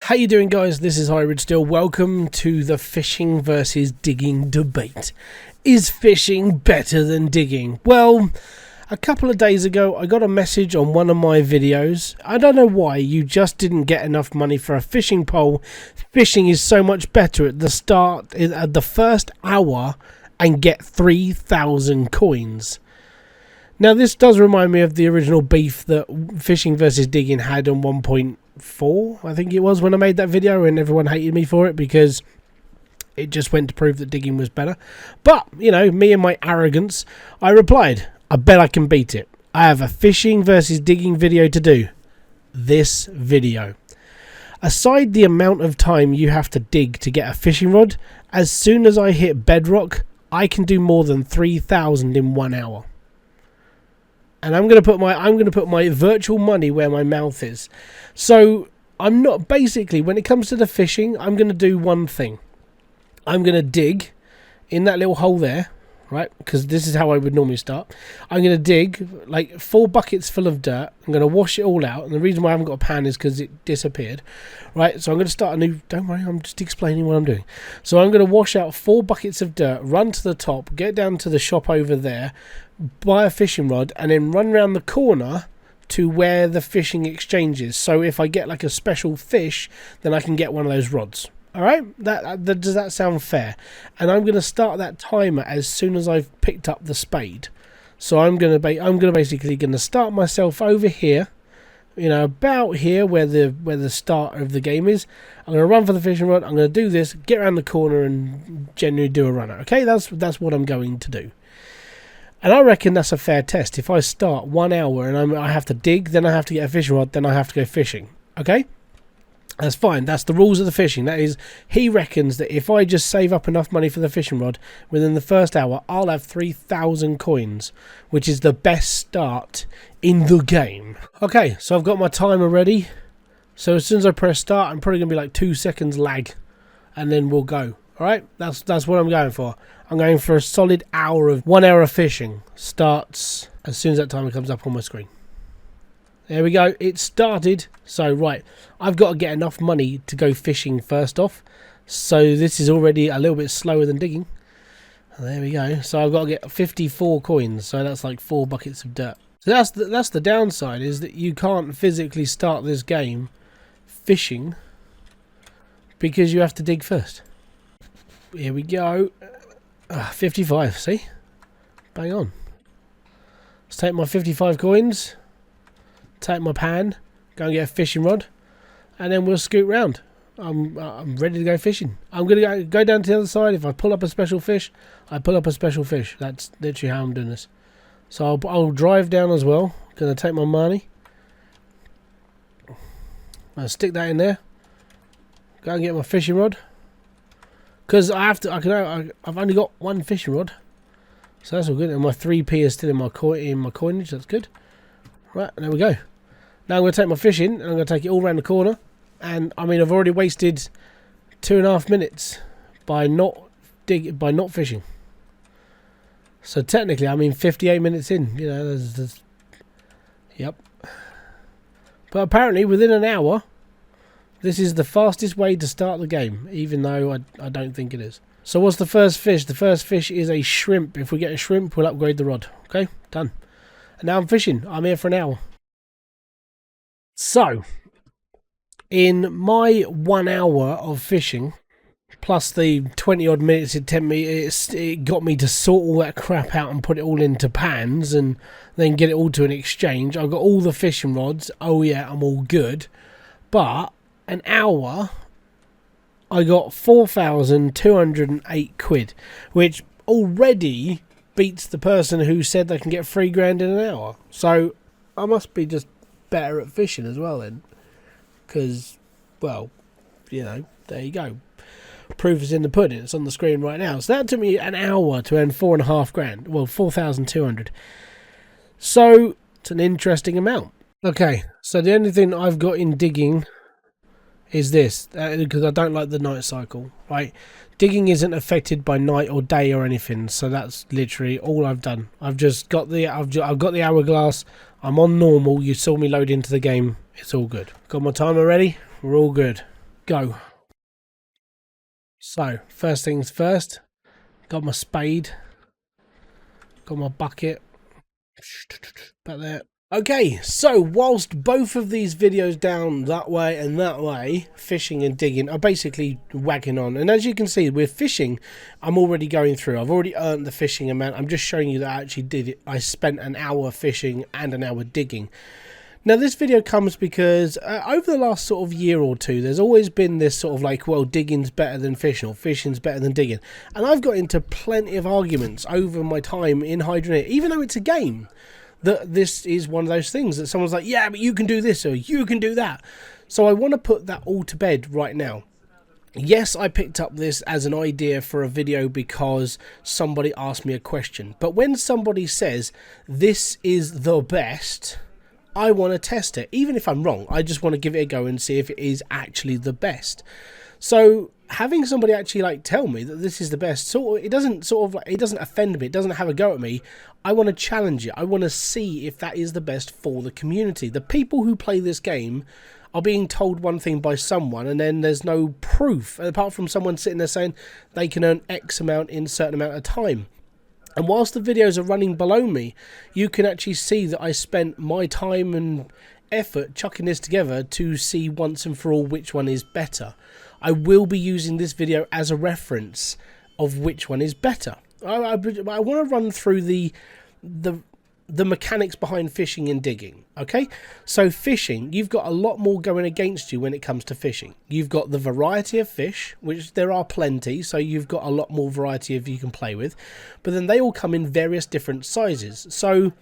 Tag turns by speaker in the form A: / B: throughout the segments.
A: How you doing, guys? This is Hybridsteel. Welcome to the fishing versus digging debate. Is fishing better than digging? Well, a couple of days ago I got a message on one of my videos. I don't know why you just didn't get enough money for a fishing pole. Fishing is so much better at the start, at the first hour, and get 3,000 coins. Now this does remind me of the original beef that fishing versus digging had on 1.4, I think it was, when I made that video, and everyone hated me for it because it just went to prove that digging was better. But, you know, me and my arrogance, I replied, I bet I can beat it. I have a fishing versus digging video to do. This video. Aside the amount of time you have to dig to get a fishing rod, as soon as I hit bedrock, I can do more than 3,000 in 1 hour. And I'm going to put my virtual money where my mouth is. So I'm not, basically, when it comes to the fishing, I'm going to do one thing. I'm going to dig in that little hole there, right? Because this is how I would normally start. I'm going to dig like 4 buckets full of dirt. I'm going to wash it all out. And the reason why I haven't got a pan is because it disappeared, right? So I'm going to start a new, don't worry, I'm just explaining what I'm doing. So I'm going to wash out 4 buckets of dirt, run to the top, get down to the shop over there, buy a fishing rod, and then run around the corner to where the fishing exchange is. So if I get like a special fish, then I can get one of those rods. All right, does that sound fair? And I'm going to start that timer as soon as I've picked up the spade. So I'm basically going to start myself over here, you know, about here where the start of the game is. I'm going to run for the fishing rod. I'm going to do this, get around the corner, and generally do a runner. Okay, that's what I'm going to do. And I reckon that's a fair test. If I start 1 hour and I have to dig, then I have to get a fishing rod, then I have to go fishing. Okay? That's fine. That's the rules of the fishing. That is, he reckons that if I just save up enough money for the fishing rod, within the first hour, I'll have 3,000 coins, which is the best start in the game. Okay, so I've got my timer ready. So as soon as I press start, I'm probably going to be like 2 seconds lag, and then we'll go. All right, that's what I'm going for. I'm going for a solid hour of 1 hour of fishing. Starts as soon as that timer comes up on my screen. There we go. It started. So right, I've got to get enough money to go fishing first off. So this is already a little bit slower than digging. There we go. So I've got to get 54 coins. So that's like 4 buckets of dirt. So that's the downside, is that you can't physically start this game fishing because you have to dig first. Here we go. 55, see? Bang on. Let's take my 55 coins, take my pan, go and get a fishing rod, and then we'll scoot round. I'm ready to go fishing. I'm going to go down to the other side. If I pull up a special fish, I pull up a special fish. That's literally how I'm doing this. So I'll drive down as well. Going to take my money. I'll stick that in there. Go and get my fishing rod. Because I've only got 1 fishing rod, so that's all good. And my 3p is still in my coinage. That's good. Right, there we go. Now I'm going to take my fish in, and I'm going to take it all around the corner. And I mean, I've already wasted 2.5 minutes by not fishing. So technically, I mean, 58 minutes in. You know, yep. But apparently, within an hour, this is the fastest way to start the game, even though I don't think it is. So what's the first fish? The first fish is a shrimp. If we get a shrimp, we'll upgrade the rod. Okay, done. And now I'm fishing. I'm here for an hour. So, in my 1 hour of fishing, plus the 20 odd minutes it got me to sort all that crap out and put it all into pans and then get it all to an exchange. I've got all the fishing rods. Oh yeah, I'm all good. But an hour, I got 4,208 quid, which already beats the person who said they can get 3 grand in an hour. So I must be just better at fishing as well then, because, well, you know, there you go. Proof is in the pudding. It's on the screen right now. So that took me an hour to earn 4.5 grand. Well, 4,200. So it's an interesting amount. Okay, so the only thing I've got in digging is this, because I don't like the night cycle, right? Digging isn't affected by night or day or anything, so that's literally all I've done. I've just got I've got the hourglass. I'm on normal. You saw me load into the game. It's all good. Got my timer ready. We're all good. go. So, first things first, got my spade, got my bucket, about there. Okay, so whilst both of these videos down that way and that way, fishing and digging, are basically wagging on. And as you can see, with fishing, I'm already going through. I've already earned the fishing amount. I'm just showing you that I actually did it. I spent an hour fishing and an hour digging. Now, this video comes because over the last sort of year or two, there's always been this sort of like, well, digging's better than fishing, or fishing's better than digging. And I've got into plenty of arguments over my time in Hydroneer, even though it's a game, that this is one of those things that someone's like, yeah, but you can do this or you can do that. So I want to put that all to bed right now. Yes, I picked up this as an idea for a video because somebody asked me a question. But when somebody says, this is the best, I want to test it. Even if I'm wrong, I just want to give it a go and see if it is actually the best. So having somebody actually like tell me that this is the best, it doesn't offend me, it doesn't have a go at me. I want to challenge it. I want to see if that is the best for the community. The people who play this game are being told one thing by someone, and then there's no proof apart from someone sitting there saying they can earn X amount in a certain amount of time. And whilst the videos are running below me, you can actually see that I spent my time and effort chucking this together to see once and for all which one is better. I will be using this video as a reference of which one is better. I want to run through the mechanics behind fishing and digging. Okay, so fishing, you've got a lot more going against you when it comes to fishing. You've got the variety of fish, which there are plenty, so you've got a lot more variety of you can play with, but then they all come in various different sizes. So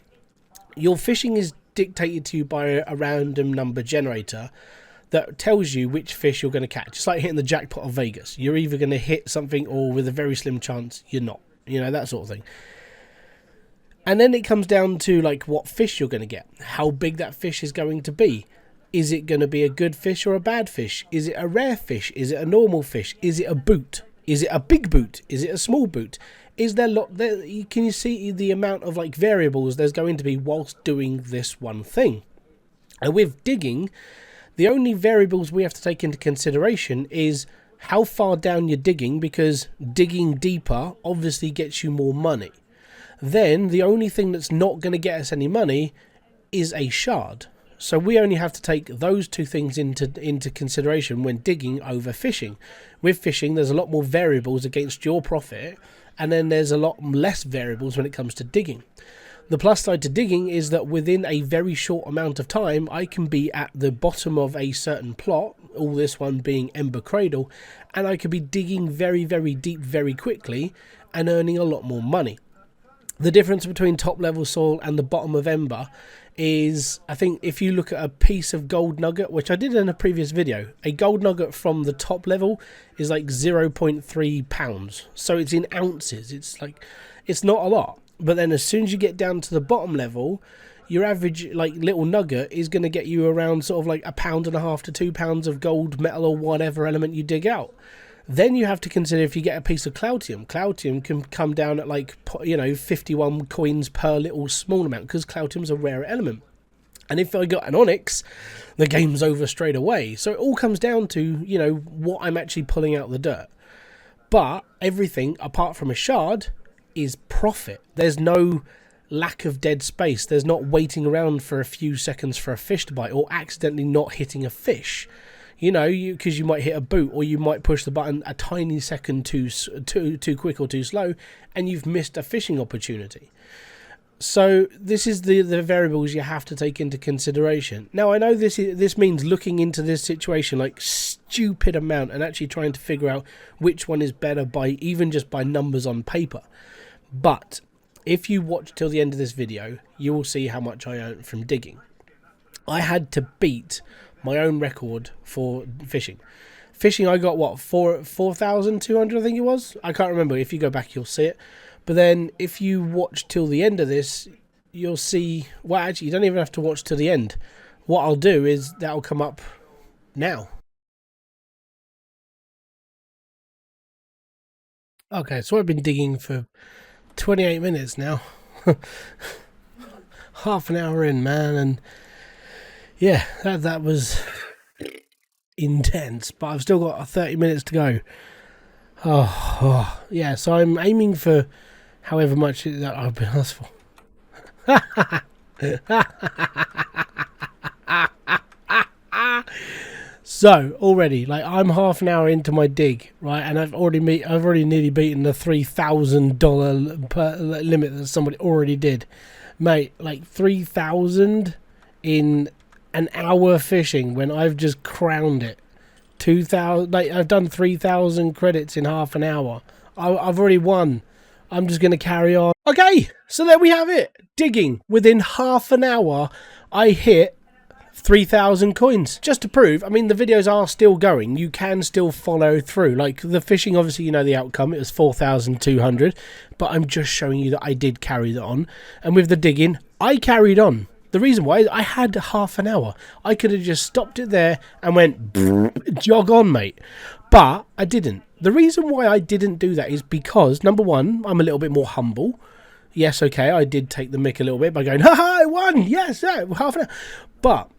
A: your fishing is dictated to you by a random number generator that tells you which fish you're going to catch. It's like hitting the jackpot of Vegas. You're either going to hit something, or with a very slim chance you're not, you know, that sort of thing. And then it comes down to like what fish you're going to get, how big that fish is going to be. Is it going to be a good fish or a bad fish? Is it a rare fish? Is it a normal fish? Is it a boot? Is it a big boot? Is it a small boot? Is there can you see the amount of like variables there's going to be whilst doing this one thing? And with digging, the only variables we have to take into consideration is how far down you're digging, because digging deeper obviously gets you more money. Then the only thing that's not going to get us any money is a shard. So we only have to take those two things into consideration when digging over fishing. With fishing, there's a lot more variables against your profit, and then there's a lot less variables when it comes to digging. The plus side to digging is that within a very short amount of time, I can be at the bottom of a certain plot, all this one being Ember Cradle, and I could be digging very, very deep very quickly and earning a lot more money. The difference between top level soil and the bottom of Ember is, I think if you look at a piece of gold nugget, which I did in a previous video, a gold nugget from the top level is like 0.3 pounds. So it's in ounces. It's not a lot. But then as soon as you get down to the bottom level, your average like little nugget is going to get you around sort of like £1.5 to £2 of gold, metal, or whatever element you dig out. Then you have to consider if you get a piece of Cloutium. Cloutium can come down at like, you know, 51 coins per little small amount, because Cloutium's a rare element. And if I got an Onyx, the game's over straight away. So it all comes down to, you know, what I'm actually pulling out of the dirt. But everything apart from a shard is profit. There's no lack of dead space. There's not waiting around for a few seconds for a fish to bite, or accidentally not hitting a fish. You know, because you might hit a boot, or you might push the button a tiny second too quick or too slow, and you've missed a fishing opportunity. So this is the variables you have to take into consideration. Now, I know this means looking into this situation like stupid amount and actually trying to figure out which one is better by even just by numbers on paper. But if you watch till the end of this video, you will see how much I earned from digging. I had to beat my own record for fishing. Fishing, I got what, 4,200 I think it was. I can't remember. If you go back, you'll see it. But then if you watch till the end of this, you'll see, well, actually, you don't even have to watch till the end. What I'll do is that'll come up now. Okay, so I've been digging for 28 minutes now. Half an hour in, man, and yeah, that was intense, but I've still got 30 minutes to go. Yeah, so I'm aiming for however much that I've been asked for. So already, like, I'm half an hour into my dig, right, and I've already nearly beaten the $3,000 per limit that somebody already did, mate. Like 3,000 in an hour fishing when I've just crowned it. 2,000, like, I've done 3,000 credits in half an hour. I've already won. I'm just gonna carry on. Okay, so there we have it. Digging within half an hour, I hit 3,000 coins. Just to prove, I mean, the videos are still going. You can still follow through. Like the fishing, obviously, you know the outcome. It was 4,200, but I'm just showing you that I did carry that on. And with the digging, I carried on. The reason why is I had half an hour. I could have just stopped it there and went jog on, mate. But I didn't. The reason why I didn't do that is because, number one, I'm a little bit more humble. Yes, okay, I did take the mick a little bit by going, ha, I won. Yes, half an hour. But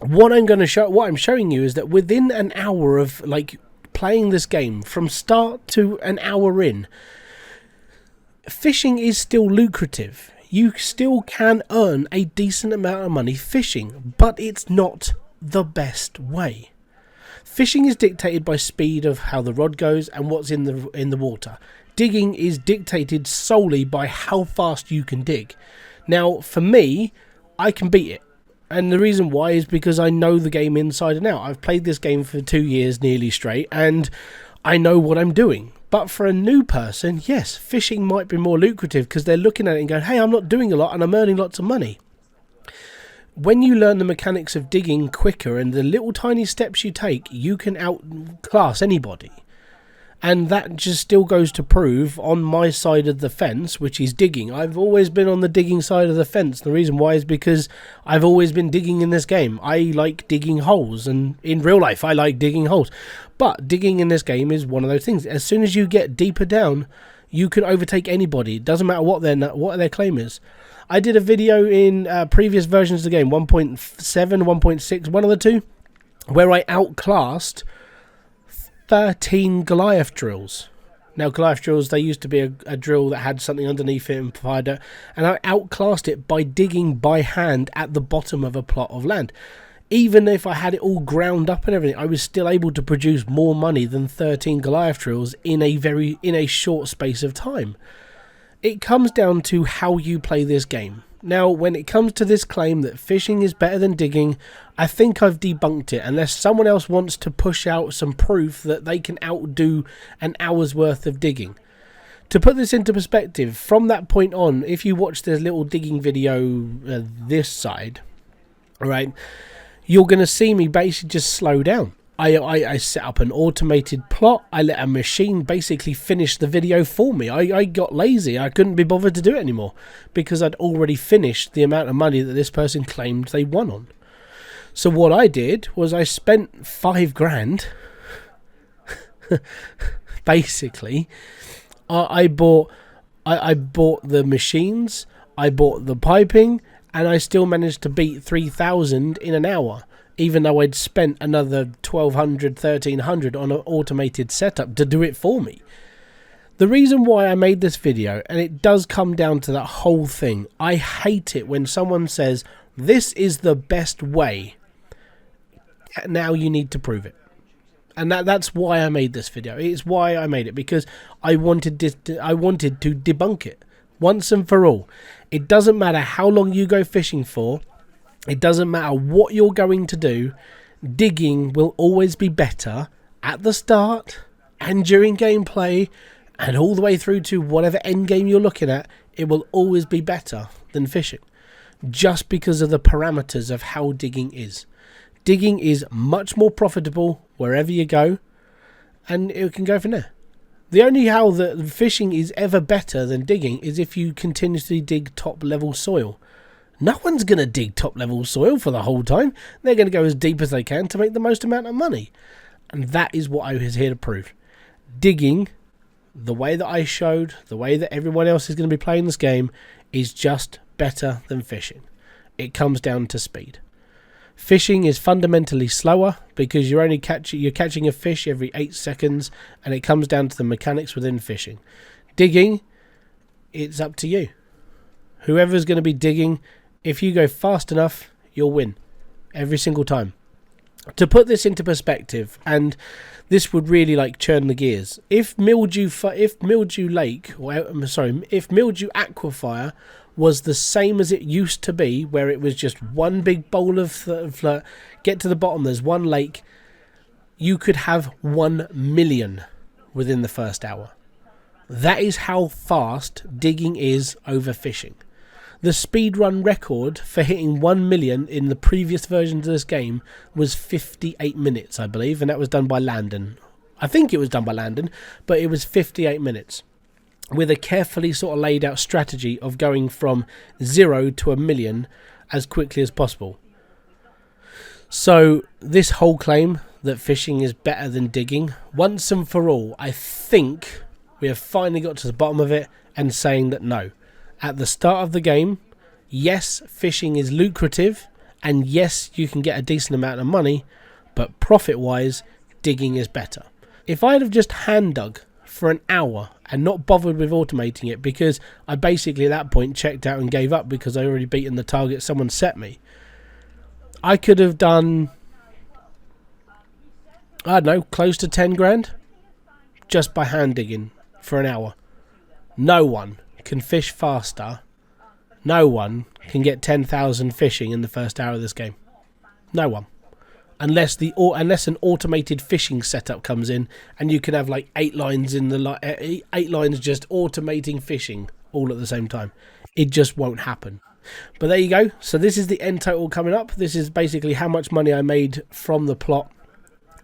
A: what I'm showing you is that within an hour of like playing this game, from start to an hour in, fishing is still lucrative. You still can earn a decent amount of money fishing, but it's not the best way. Fishing is dictated by speed of how the rod goes and what's in the water. Digging is dictated solely by how fast you can dig. Now, for me, I can beat it. And the reason why is because I know the game inside and out. I've played this game for 2 years nearly straight, and I know what I'm doing. But for a new person, yes, fishing might be more lucrative because they're looking at it and going, hey, I'm not doing a lot and I'm earning lots of money. When you learn the mechanics of digging quicker and the little tiny steps you take, you can outclass anybody. And that just still goes to prove on my side of the fence, which is digging. I've always been on the digging side of the fence. The reason why is because I've always been digging in this game. I like digging holes, and in real life I like digging holes. But digging in this game is one of those things. As soon as you get deeper down, you can overtake anybody. It doesn't matter what their claim is. I did a video in previous versions of the game, 1.7, 1.6, one of the two, where I outclassed 13 Goliath drills. Now, Goliath drills, they used to be a drill that had something underneath it and provided, and I outclassed it by digging by hand at the bottom of a plot of land. Even if I had it all ground up and everything, I was still able to produce more money than 13 Goliath drills in a short space of time. It comes down to how you play this game. Now, when it comes to this claim that fishing is better than digging, I think I've debunked it, unless someone else wants to push out some proof that they can outdo an hour's worth of digging. To put this into perspective, from that point on, if you watch this little digging video this side, right, you're going to see me basically just slow down. I set up an automated plot. I let a machine basically finish the video for me. I got lazy. I couldn't be bothered to do it anymore because I'd already finished the amount of money that this person claimed they won on. So what I did was I spent $5,000 basically. I bought the machines, I bought the piping, and I still managed to beat 3,000 in an hour, even though I'd spent another $1,200, $1,300 on an automated setup to do it for me. The reason why I made this video, and it does come down to that whole thing, I hate it when someone says, this is the best way, now you need to prove it. And that's why I made this video. It's why I made it, because I wanted to debunk it once and for all. It doesn't matter how long you go fishing for. It doesn't matter what you're going to do. Digging will always be better at the start and during gameplay and all the way through to whatever end game you're looking at. It will always be better than fishing, just because of the parameters of how digging is. Digging is much more profitable wherever you go, and it can go from there. The only how that fishing is ever better than digging is if you continuously dig top level soil. No one's going to dig top level soil for the whole time. They're going to go as deep as they can to make the most amount of money. And that is what I was here to prove. Digging, the way that I showed, the way that everyone else is going to be playing this game, is just better than fishing. It comes down to speed. Fishing is fundamentally slower because you're catching a fish every 8 seconds, and it comes down to the mechanics within fishing. Digging, it's up to you. Whoever's going to be digging, if you go fast enough, you'll win every single time. To put this into perspective, and this would really like churn the gears. If Mildew Aquifer was the same as it used to be, where it was just one big bowl of get to the bottom, there's one lake, you could have 1 million within the first hour. That is how fast digging is over fishing. The speedrun record for hitting 1 million in the previous versions of this game was 58 minutes, I believe, and that was done by Landon. I think it was done by Landon, but it was 58 minutes, with a carefully sort of laid out strategy of going from 0 to 1 million as quickly as possible. So this whole claim that fishing is better than digging, once and for all, I think we have finally got to the bottom of it and saying that no. At the start of the game, yes, fishing is lucrative, and yes, you can get a decent amount of money, but profit-wise, digging is better. If I'd have just hand dug for an hour and not bothered with automating it, because I basically at that point checked out and gave up because I already beaten the target someone set me, I could have done, I don't know, close to 10 grand just by hand digging for an hour. No one can fish faster. No one can get 10,000 fishing in the first hour of this game. No one. Unless an automated fishing setup comes in and you can have like 8 lines in the 8 lines just automating fishing all at the same time. It just won't happen. But there you go. So this is the end total coming up. This is basically how much money I made from the plot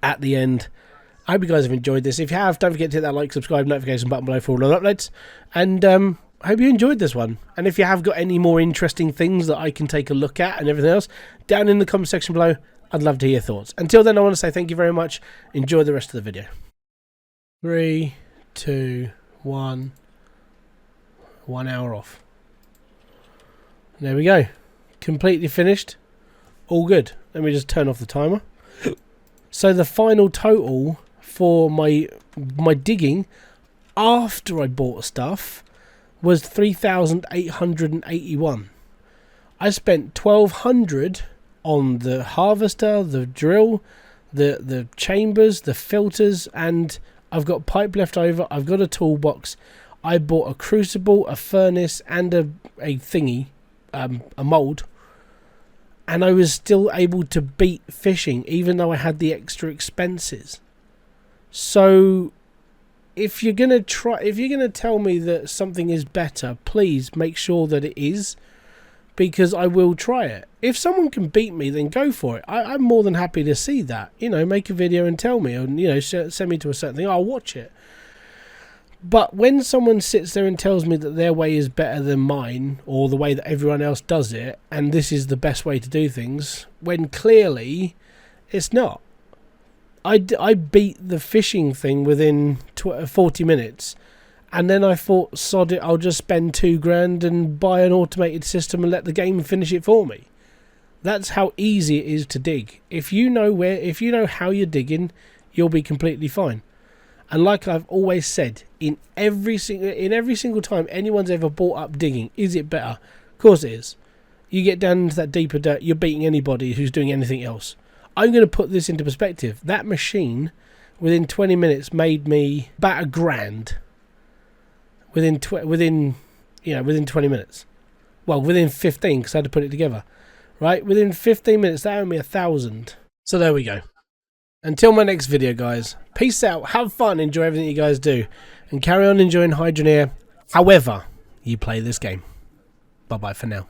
A: at the end. I hope you guys have enjoyed this. If you have, don't forget to hit that like, subscribe, notification button below for all the updates. And I hope you enjoyed this one. And if you have got any more interesting things that I can take a look at and everything else, down in the comment section below, I'd love to hear your thoughts. Until then, I want to say thank you very much. Enjoy the rest of the video. 3, 2, 1. 1 hour off. There we go. Completely finished. All good. Let me just turn off the timer. So the final total for my digging after I bought stuff was 3,881. I spent 1,200 on the harvester, the drill, the chambers, the filters, and I've got pipe left over. I've got a toolbox. I bought a crucible, a furnace, and a thingy, a mold, and I was still able to beat fishing even though I had the extra expenses. So if you're gonna tell me that something is better, please make sure that it is, because I will try it. If someone can beat me, then go for it. I'm more than happy to see that. You know, make a video and tell me, and you know, send me to a certain thing. I'll watch it. But when someone sits there and tells me that their way is better than mine, or the way that everyone else does it, and this is the best way to do things, when clearly it's not. I beat the fishing thing within 40 minutes, and then I thought, sod it, I'll just spend 2 grand and buy an automated system and let the game finish it for me. That's how easy it is to dig. If you know how you're digging, you'll be completely fine. And like I've always said, in every single time anyone's ever brought up digging, is it better? Of course it is. You get down into that deeper dirt, you're beating anybody who's doing anything else. I'm going to put this into perspective. That machine, within 20 minutes, made me about $1 grand. Within 20 minutes. Well, within 15, because I had to put it together. Right? Within 15 minutes, that earned me 1,000. So there we go. Until my next video, guys. Peace out. Have fun. Enjoy everything you guys do. And carry on enjoying Hydroneer however you play this game. Bye-bye for now.